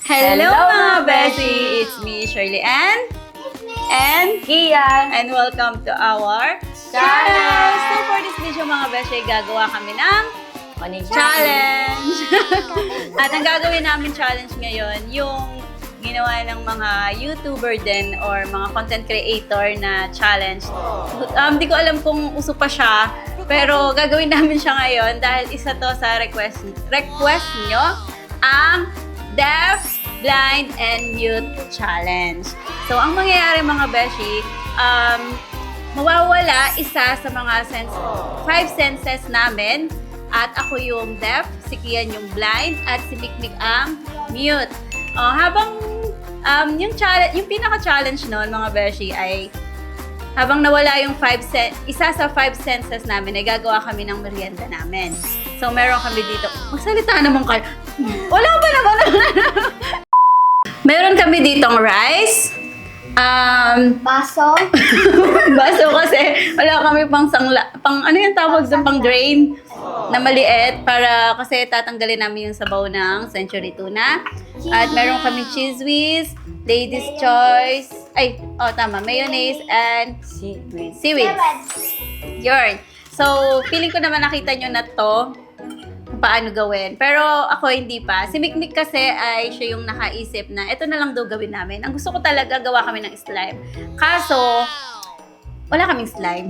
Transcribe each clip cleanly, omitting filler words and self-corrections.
Hello mga Beshi! It's me, Shirley Ann. And Kian! and welcome to our channel! So for this video mga Beshi, gagawa kami ng challenge! At ang gagawin namin challenge ngayon, yung ginawa ng mga YouTuber din or mga content creator na challenge. Di ko alam kung uso pa siya, pero gagawin namin siya ngayon dahil isa to sa request nyo, ang Deaf, Blind, and Mute Challenge. So, ang mangyayari mga Beshi, mawawala isa sa mga 5 senses namin. At ako yung deaf, si Kian yung blind, at si Mikmik ang mute. Habang yung pinaka-challenge noon mga Beshi ay habang nawala yung isa sa 5 senses namin, ay gagawa kami ng merienda namin. So, meron kami dito. Magsalita naman kayo. Wala pa naman. Meron kami ditong rice. Baso. Baso kasi wala kami pang ano yung tawag doon, pang drain na maliit para kasi tatanggalin namin yung sabaw ng century tuna. At meron kami cheese whiz, lady's choice, tama, mayonnaise and seaweed. Yun. So, feeling ko naman nakita nyo na to kung paano gawin. Pero ako hindi pa. Si Mikmik kasi ay siya yung nakaisip na ito na lang daw gawin namin. Ang gusto ko talaga gawa kami ng slime. Kaso, wala kaming slime.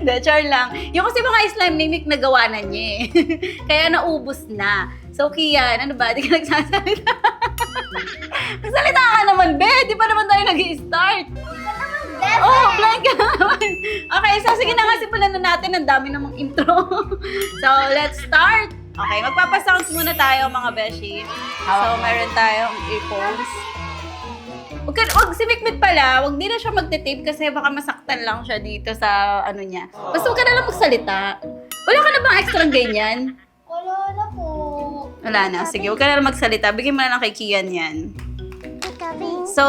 Hindi, char lang. Yung kasi mga slime ni Mik nagawa na niya eh. Kaya naubos na. So, Kian, ano ba? Di ka nagsasalita? Nagsalita ka naman, be! Di pa naman tayo nag-i-start. Blank ka naman. Okay, so sige na nga, simulan na natin. Ang dami namang intro. So, let's start. Okay, magpapasounds muna tayo mga Beshi. So, meron tayong earphones. Wag si Mikmik pala, wag din na siya magtitape kasi baka masaktan lang siya dito sa ano niya. Basta huwag ka na lang magsalita. Wala ka na bang extra ganyan? Wala na po. Wala na. Sige, huwag ka na lang magsalita. Bigyan mo na lang kay Kian yan. So,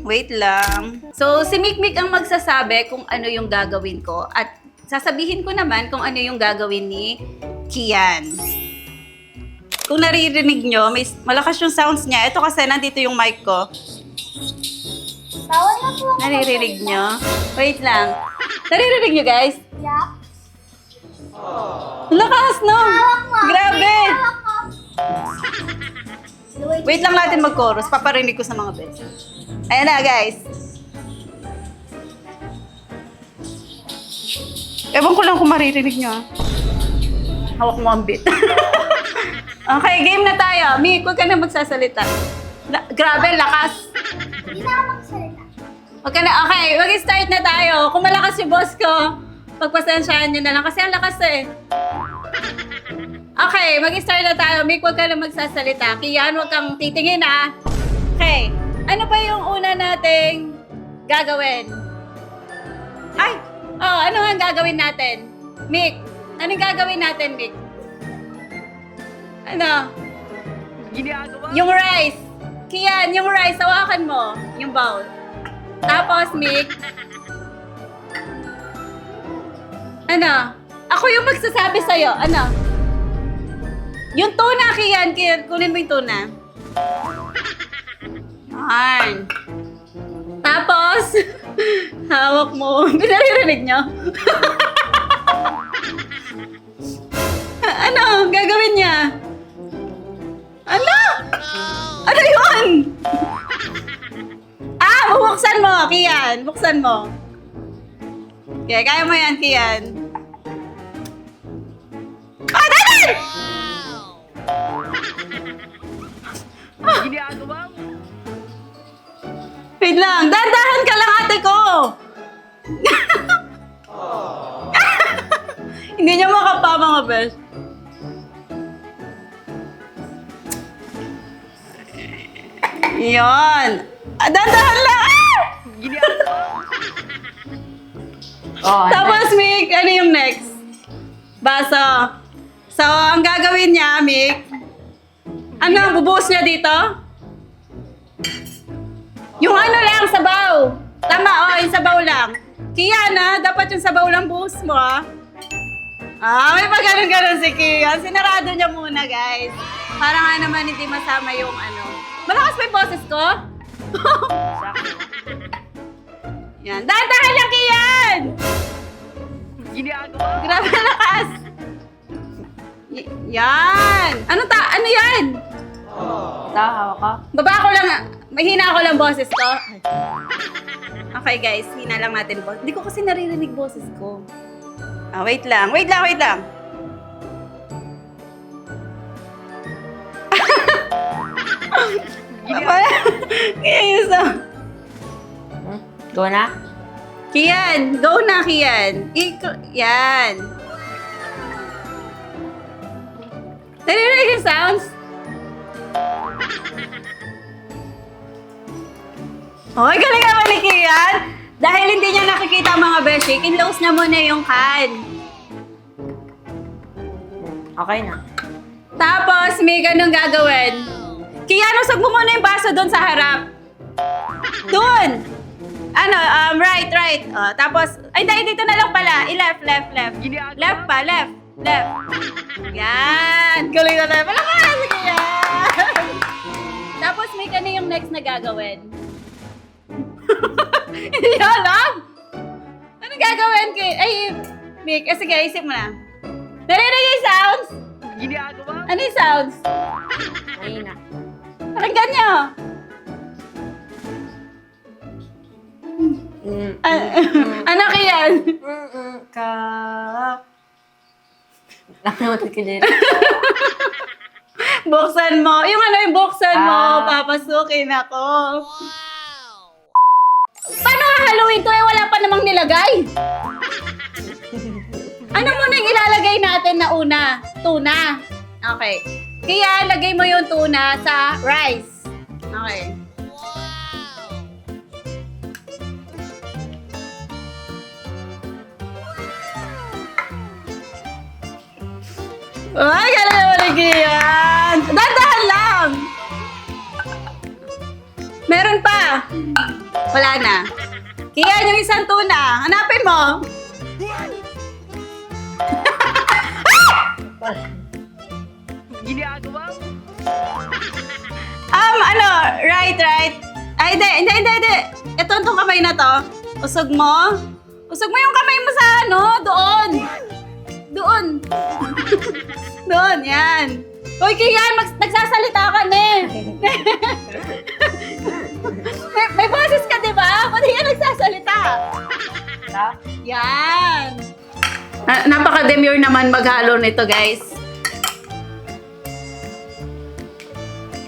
wait lang. So, si Mikmik ang magsasabi kung ano yung gagawin ko. At sasabihin ko naman kung ano yung gagawin ni Kian. Kung naririnig nyo, malakas yung sounds niya. Ito kasi nandito yung mic ko. Bawal na po ako. Naririnig nyo? Wait lang. Naririnig nyo, guys? Yup. Lakas, no? Grabe! Wait lang natin mag-chorus. Paparinig ko sa mga best. Ayan na, guys. Ewan ko lang kung maririnig nyo. Hawak mo ang beat. Okay, game na tayo. Mik, huwag ka na magsasalita. Grabe, lakas. Hindi na ako magsalita. Okay, mag-start na tayo. Kung malakas yung boss ko, pagpasensyahan nyo na lang kasi ang lakas eh. Okay, mag-start na tayo. Mik, huwag ka na magsasalita. Kian, huwag kang titingin ah. Okay, ano pa yung una nating gagawin? Ano nga ang gagawin natin? Mik, anong gagawin natin, Mik? Ano? Yung rice. Kian, yung rice, hawakan mo. Yung bowl. Tapos, Mik. Ano? Ako yung magsasabi sa'yo. Ano? Yung tuna, Kian. Kunin mo yung tuna. Yan. Tapos, hawak mo. Pinaririnig nyo? Ano? Gagawin niya? Ano? Ano yun? Buksan mo, Kian. Buksan mo. Okay, kaya mo yan, Kian. Dali! Ginagawa mo. Wait lang. Dahan-dahan ka lang, ate ko. Hindi niya makapa, mga best. Yun. Dahan-dahan lang. Tapos, Mik, ano yung next? Baso. So, ang gagawin niya, Mik, ano, bubuhos niya dito? Yung ano lang, sabaw. Tama, yung sabaw lang. Kian, dapat yung sabaw lang buhos mo, May pag ganun-ganun si Kian. Sinarado niya muna, guys. Para nga naman hindi masama yung ano. Malakas pa yung boses ko? Yan. Dahan-dahan lang, Kian! Ginagawa. Grabe lakas! Yan! Ano yan? Tahawa ka. Baba ko lang, mahina ko lang boses ko. Okay guys, hina lang natin boses. Hindi ko kasi naririnig boses ko. Wait lang. Go na? Kian, go na Kian. Yan. Naririnig yung sounds? Hoy, galing naman ni Kian. Dahil hindi niya nakikita ang mga beshi, kinlose niya muna yung can. Okay na. Tapos, may ganun gagawin. Kian, usag mo muna yung baso doon sa harap. Doon! Right. Tapos, ay, dito na lang pala. I-left. Left pa. Yan! Galing na tayo. Palakaran si Kian! Tapos, may ganun yung next na gagawin. Hindi niya alam. Ano gagawin kay... Ay, Mick. Sige, isip mo na. Narinig yung sounds? Ginagawa. Ano yung sounds? Ayun na. Pakinggan niyo. Ano Kian? Ka... Nakalimutan ko din. Buksan mo. Yung buksan mo. Papasukin ako. Paano hahaluin to? Wala pa namang nilagay. Ano muna yung ilalagay natin na una? Tuna. Okay. Kaya lagay mo yung tuna sa rice. Okay. Ay, gano'n naman ni Kian. Dahan lang. Meron pa. Wala na. Kian, yung isang tuna. Hanapin mo. Ginagawa. Right. Ay, hindi. Itong kamay na to. Usog mo. Usog mo yung kamay mo sa doon. Doon, yan. Hoy, Kian, nagsasalita ka na eh. may boses ka, di ba? Ba't ka nagsasalita? Yan. Napaka-demure naman maghalo nito, guys.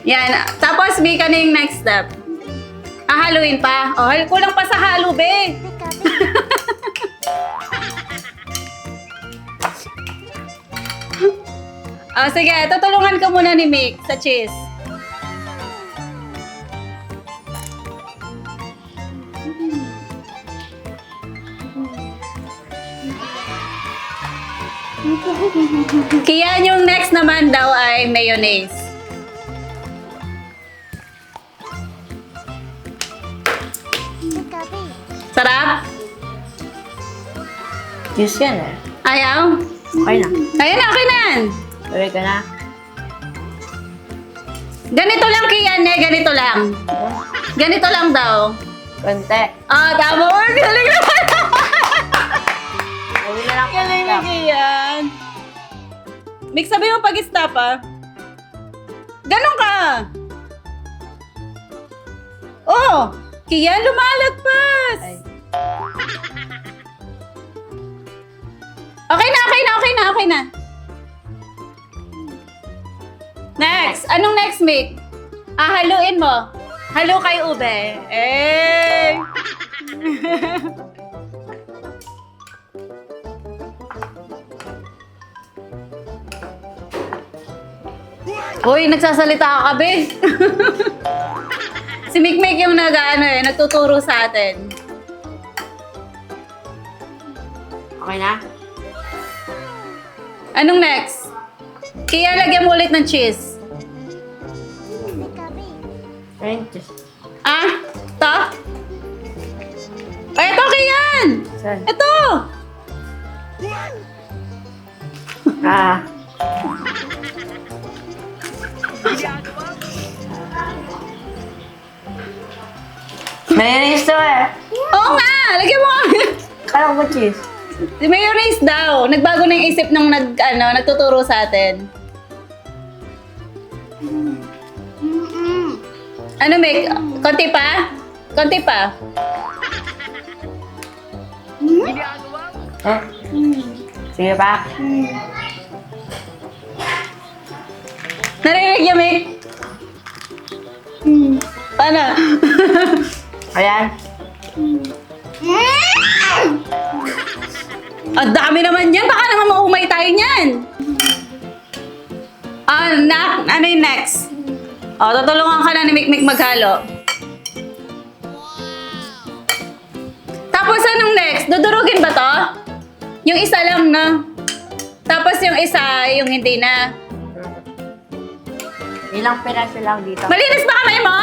Yan. Tapos, may ka na yung next step. Haluin pa. Oh, kulang pa sa halo, be. Sige. Tutulungan ka muna ni Mick sa cheese. Kaya yung next naman daw ay mayonnaise. Sarap? Yes yan eh. Ayaw? Okay na. Okay na yan. Balik ka na. Ganito lang, Kian, ganito lang. Ganito lang daw. Konti. Tama. Galing naman. Gawin na lang Galing ni Kian. Mick, sabi mo pag-stop, Ganon ka. Oh, Kian, lumalagpas. Ay. Okay na. Next. Anong next, Mick? Haluin mo. Halo kay ube. Eh. Uy, nagsasalita ka, be. Si Mick yung nagtuturo sa atin. Okay na? Anong next? Kaya lagyan mo ulit ng cheese. French. To? Ay, ito, Kian! Saan? Ito! Mayonnaise to eh. Oo nga! Lagyan mo kami. Kala ko ba cheese? Mayonnaise daw. Nagbago na yung isip nung nagtuturo sa atin. Ano, Meg? Konti pa? Konti pa? Huh? Sige pa. Narinig niya, Meg? Paano? Ayan. Ang dami naman yan. Baka naman maumay tayo niyan. Ano yung next? Tutulungan ka na ni Mikmik maghalo. Tapos anong next? Dudurugin ba to? Yung isa lang, no? Tapos yung isa, yung hindi na. Ilang piraso lang dito. Malinis ba kamay mo?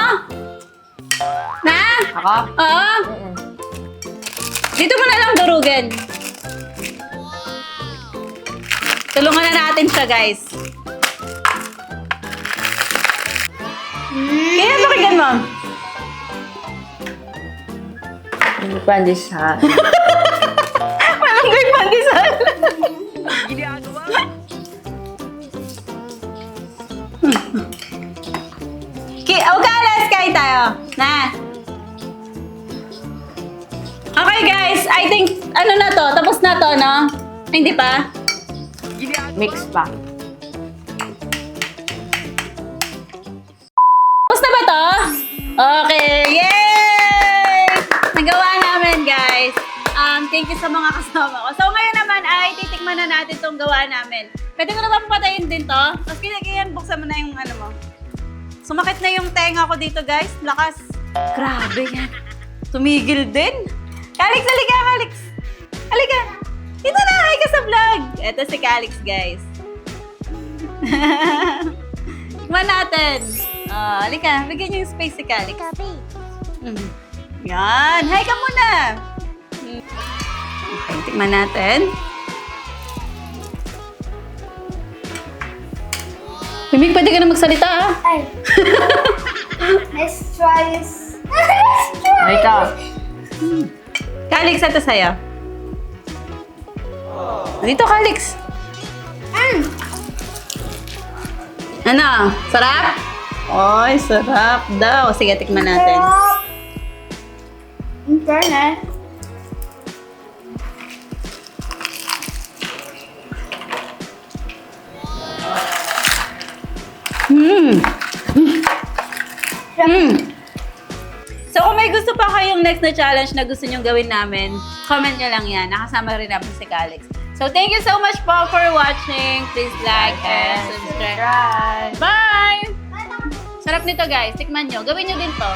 Na? Ako? Oo. Dito mo na lang durugin. Tulungan na natin siya, guys. Kaya pakinggan mo. Hindi pa sa... Walang great pandesal. Okay, let's kain tayo. Na. Okay, guys. I think, ano na to? Tapos na to, no? Ay, hindi pa? Mix pa. Tapos na ba to? Okay. Yay! Nagawa namin, guys. Thank you sa mga kasama ko. So, ngayon naman ay titikman na natin itong gawa namin. Pwede ko na ba papatayin din to? Tapos kinagayan, buksan mo na yung ano mo. Sumakit na yung tenga ko dito, guys. Lakas. Grabe yan. Tumigil din. Calix, halika, Calix. Halika. Dito na, hi ka sa vlog. Ito si Calix, guys. Tikman natin. Halika, bigyan niyo yung space si Calix. Yan. Hi ka muna. Okay, tikman natin. Mimik, pwede ka na magsalita, ha? Ay. Let's try this. Let's try Ito. Calix, ito sa'yo. Dito, Calix. Ano? Sarap? Oy, sarap daw. Sige, tikman natin. In fairness. So, kung may gusto pa kayong next na challenge na gusto nyong gawin namin, comment nyo lang yan. Nakasama rin namin si Calix. So, thank you so much po for watching. Please like and subscribe. Bye! Sarap nito, guys. Tikman nyo. Gawin nyo din to.